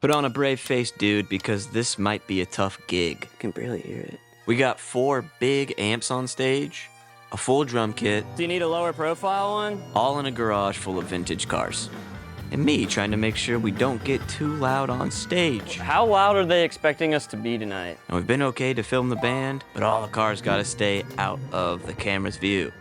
Put on a brave face, dude, because this might be a tough gig. I can barely hear it. We got 4 big amps on stage, a full drum kit. Do you need a lower profile one? All in a garage full of vintage cars. And me trying to make sure we don't get too loud on stage. How loud are they expecting us to be tonight? And we've been okay to film the band, but all the cars gotta stay out of the camera's view.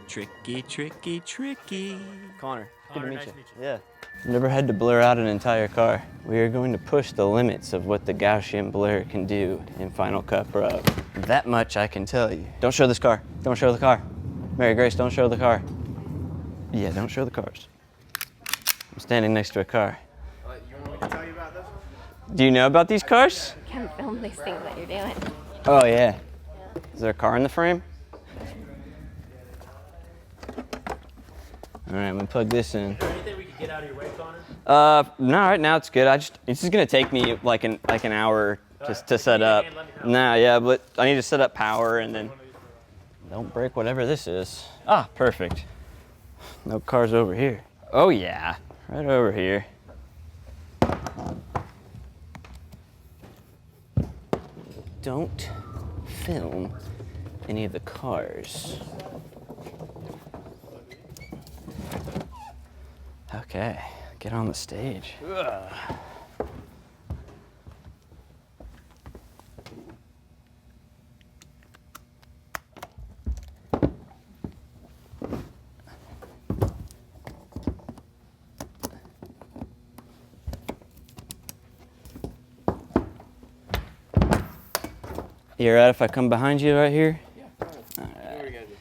Tricky, tricky, tricky. Connor, good to meet you. Yeah. Never had to blur out an entire car. We are going to push the limits of what the Gaussian blur can do in Final Cut Pro. That much I can tell you. Don't show this car. Don't show the car. Mary Grace, don't show the car. Yeah, don't show the cars. I'm standing next to a car. You want me to tell you about this? Do you know about these cars? You can't film these things that you're doing. Oh, yeah. Is there a car in the frame? All right, I'm gonna plug this in. Is there anything we can get out of your way, Connor? No, right now it's good. It's just gonna take me like an hour just to set up. Nah, yeah, but I need to set up power and then don't break whatever this is. Ah, perfect. No cars over here. Oh yeah, right over here. Don't film any of the cars. Okay, get on the stage. Ugh. You alright if I come behind you right here? Yeah. All right. Alright. What do you gotta do?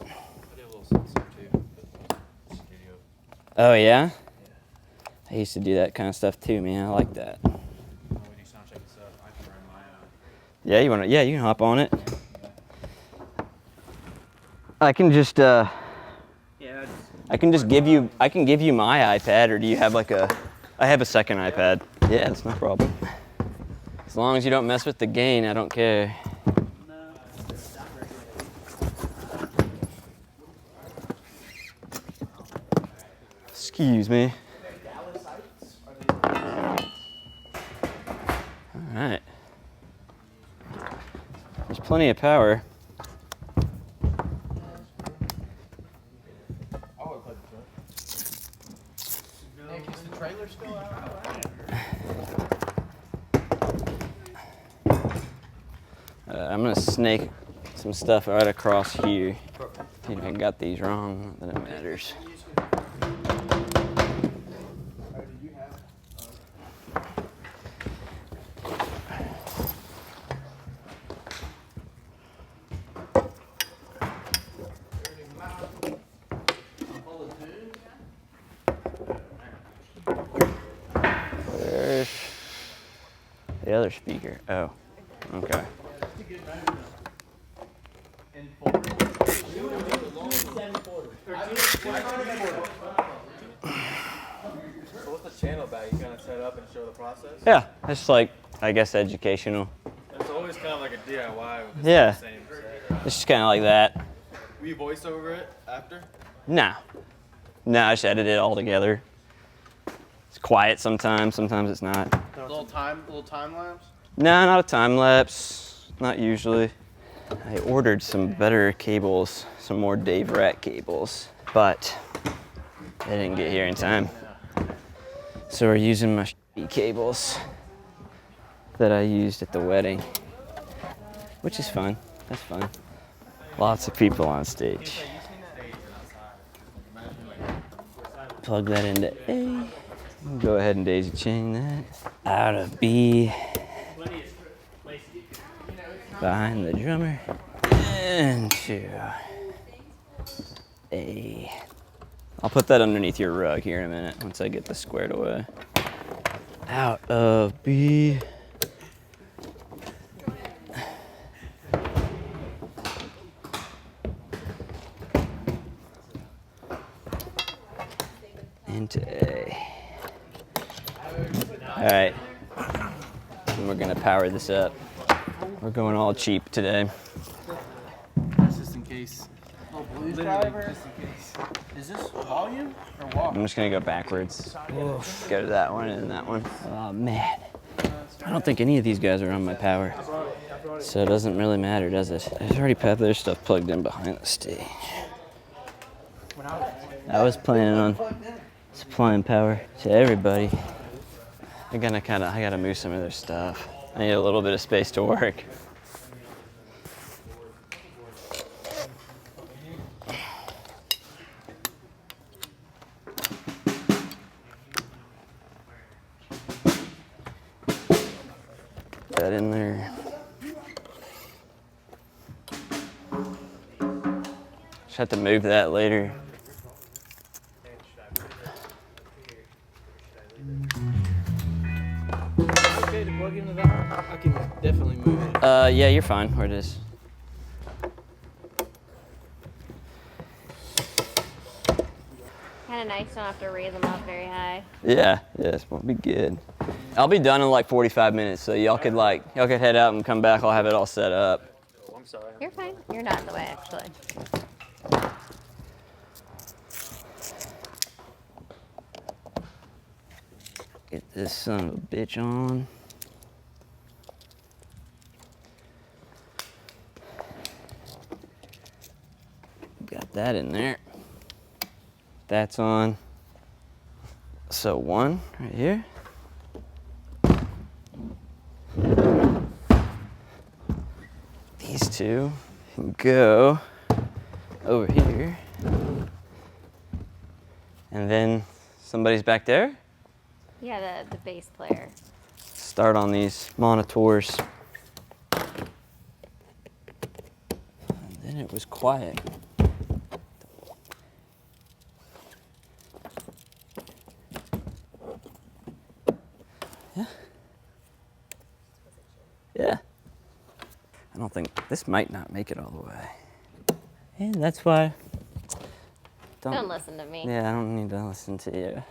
I did a little something too. Studio. Oh yeah? I used to do that kind of stuff too, man. I like that. When we do sound check and stuff, I can run my own. Yeah, you wanna? Yeah, you can hop on it. I can just I can just give you my iPad, or do you have like a? I have a second iPad. Yeah, it's no problem. As long as you don't mess with the gain, I don't care. Excuse me. All right. There's plenty of power. Is the trailer still out? I'm gonna snake some stuff right across here. If I got these wrong, then it matters. Where's the other speaker? Oh, okay. So what's the channel about? You kind of set up and show the process? Yeah, it's like, I guess, educational. It's always kind of like a DIY with the Yeah. same set. It's just kind of like that. Will you voice over it after? Nah. I just edit it all together. It's quiet sometimes, sometimes it's not. Little time lapse? No, not a time lapse. Not usually. I ordered some better cables, some more Dave Rat cables, but they didn't get here in time. So we're using my shitty cables that I used at the wedding, which is fun. That's fun. Lots of people on stage. Plug that into A. Go ahead and daisy chain that out of B. Behind the drummer. Into A. I'll put that underneath your rug here in a minute once I get this squared away. Out of B. Into A. All right, and we're gonna power this up. We're going all cheap today. Just in case. Oh, blues Literally, driver? just in case. Is this volume or walk? I'm just gonna go backwards. Go to that one and that one. Oh man. I don't think any of these guys are on my power. So it doesn't really matter, does it? I've already had their stuff plugged in behind the stage. I was planning on supplying power to everybody. I gotta move some of their stuff. I need a little bit of space to work. That in there. Just have to move that later. Okay to plug into that one? I can definitely move it. Yeah, you're fine where it is. Kind of nice, don't have to raise them up very high. Yeah, this won't be good. I'll be done in like 45 minutes, so y'all could head out and come back. I'll have it all set up. Oh, I'm sorry. You're fine. You're not in the way, actually. Get this son of a bitch on. Got that in there. That's on. So one right here. These two can go over here. And then somebody's back there. Yeah, the bass player. Start on these monitors. And then it was quiet. Yeah. Yeah. I don't think, this might not make it all the way. And that's why. Don't listen to me. Yeah, I don't need to listen to you.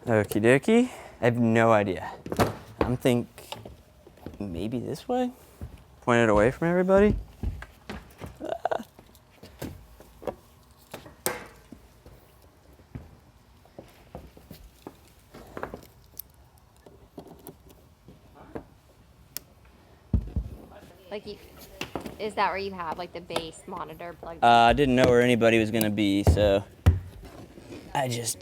Okie dokie. I have no idea. I'm think maybe this way? Point it away from everybody? Like, is that where you have like the bass monitor plugged in? I didn't know where anybody was gonna be, so I just,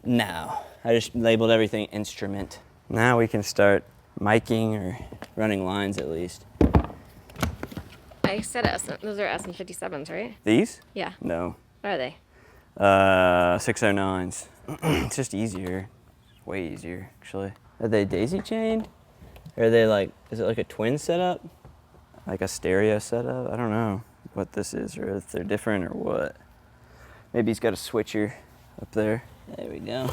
no. I just labeled everything instrument. Now we can start miking or running lines at least. I said those are SM57s, right? These? Yeah. No. What are they? 609s. It's just easier. Way easier, actually. Are they daisy chained? Or are they like, is it like a twin setup? Like a stereo setup? I don't know what this is or if they're different or what. Maybe he's got a switcher up there. There we go.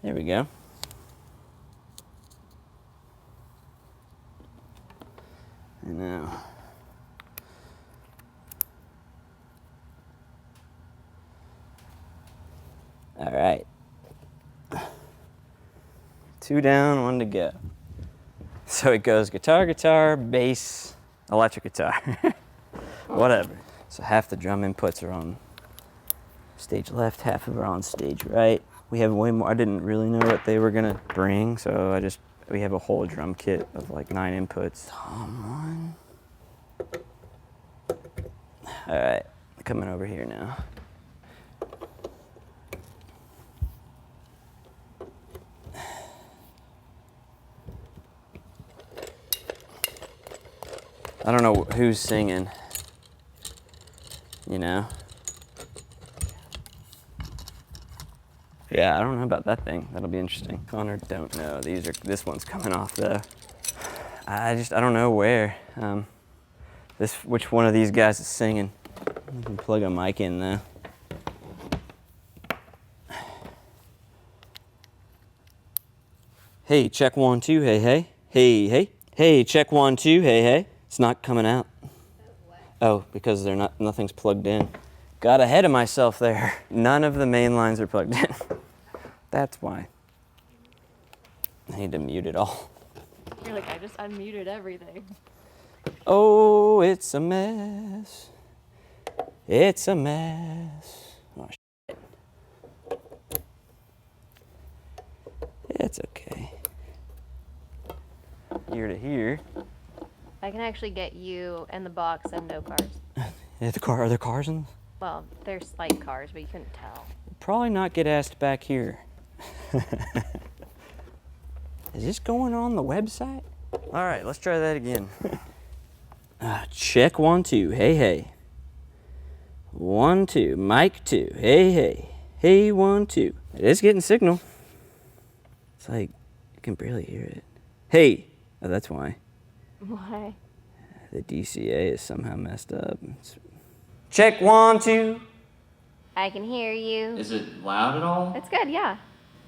There we go. And now, all right. 2 down, 1 to go. So it goes guitar, guitar, bass, electric guitar, whatever. So half the drum inputs are on stage left, half of them are on stage right. We have way more. I didn't really know what they were gonna bring, so we have a whole drum kit of like 9 inputs. Tom 1. All right, coming over here now. I don't know who's singing, you know? Yeah, I don't know about that thing. That'll be interesting. Connor, don't know. This one's coming off though. I don't know where. Which one of these guys is singing? I can plug a mic in though. Hey, check 1, 2. Hey, hey. Hey, hey. Hey, check 1, 2. Hey, hey. It's not coming out. Oh, because nothing's plugged in. Got ahead of myself there. None of the main lines are plugged in. That's why. I need to mute it all. You're like, I just unmuted everything. Oh, it's a mess. It's a mess. Oh, shit. It's okay. Here to here. I can actually get you and the box and no cars. Are there cars in? Well, there's like cars, but you couldn't tell. Probably not get asked back here. Is this going on the website? All right, let's try that again. Check 1, 2. Hey, hey. 1, 2. Mic 2. Hey, hey. Hey, 1, 2. It is getting signal. It's like you can barely hear it. Hey. Oh, that's why. Why? The DCA is somehow messed up. Check 1, 2. I can hear you. Is it loud at all? It's good, yeah.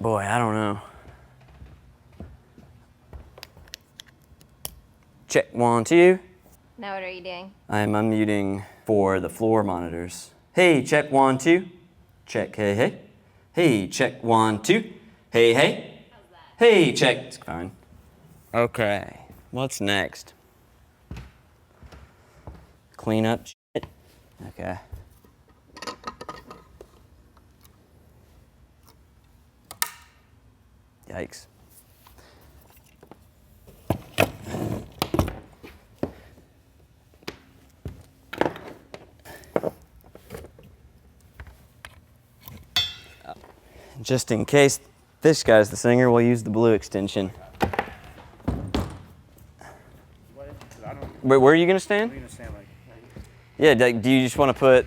Boy, I don't know. Check 1, 2. Now what are you doing? I'm unmuting for the floor monitors. Hey, check 1, 2. Check, hey, hey. Hey, check 1, 2. Hey, hey. How's that? Hey, check. It's fine. Okay, what's next? Clean up shit. Okay. Yikes. Just in case this guy's the singer, we'll use the blue extension. Where are you gonna stand? I'm gonna stand like right Yeah, like, do you just want to put,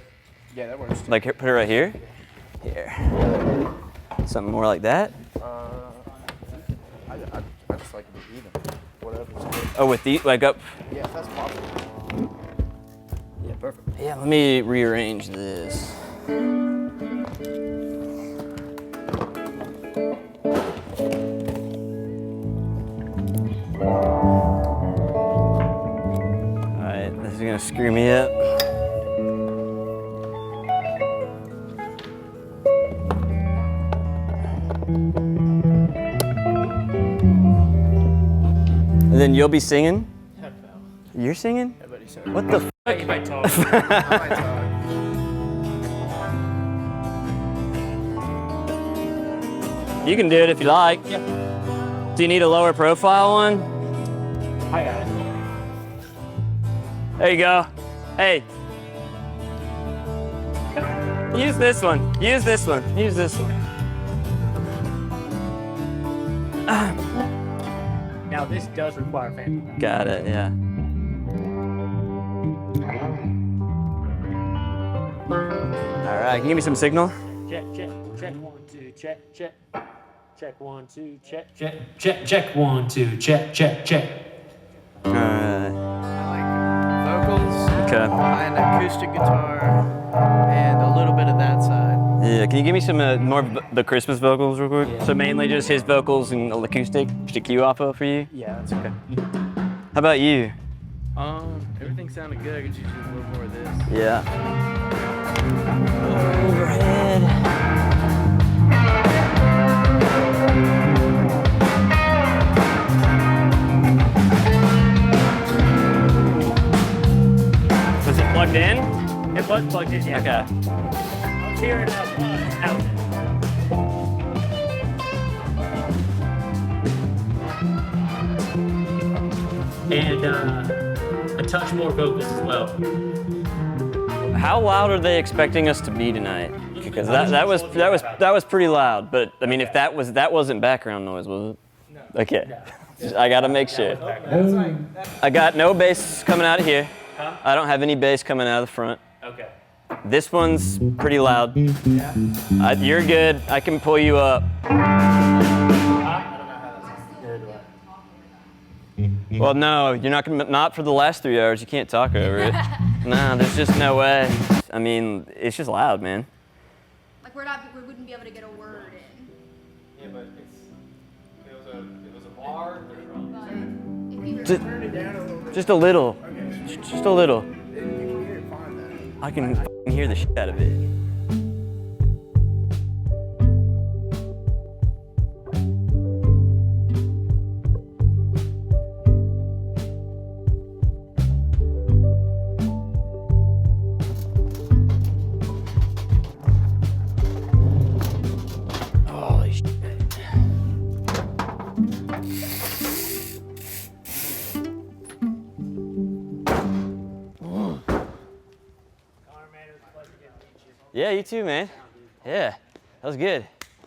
here. Yeah, that works. like, put it right here? Here. Something more like that? I just like it even. Whatever's good. Oh, with the, like up? Yeah, if that's possible. Yeah, perfect. Yeah, let me rearrange this. Alright, this is gonna screw me up. And then you'll be singing? Heck no. You're singing? Yeah, buddy, sir. What the fuck? You might talk. I might talk. You can do it if you like. Yeah. Do you need a lower profile one? I got it. There you go. Hey. Use this one. Use this one. Use this one. Now this does require fan. Got it, yeah. All right, can you give me some signal? Check, check, check 1, 2, check, check. Check 1, 2, check, check, check, check 1, 2, check, check, check. All right. I like vocals, Okay. and acoustic guitar, and a little bit of that side. Yeah, can you give me some more of the Christmas vocals real quick? So mainly just his vocals and acoustic, just a cue off of for you? Yeah, that's okay. How about you? Everything sounded good. I could use a little more of this. Yeah. Overhead. Was it plugged in? It was plugged in, yeah. Okay. I was hearing out. And a touch more vocals as well. How loud are they expecting us to be tonight? Because that was pretty loud. But I mean, if that wasn't background noise, was it? No. Okay. I gotta make sure. I got no bass coming out of here. Huh? I don't have any bass coming out of the front. Okay. This one's pretty loud. Yeah. You're good. I can pull you up. Well, no, you're not for the last 3 hours. You can't talk over it. No, there's just no way. I mean, it's just loud, man. Like we wouldn't be able to get a word in. Yeah, but it was a bar. But if Just a little. Just a little. I can hear the shit out of it. Holy shit. Yeah, you too, man. Yeah, that was good.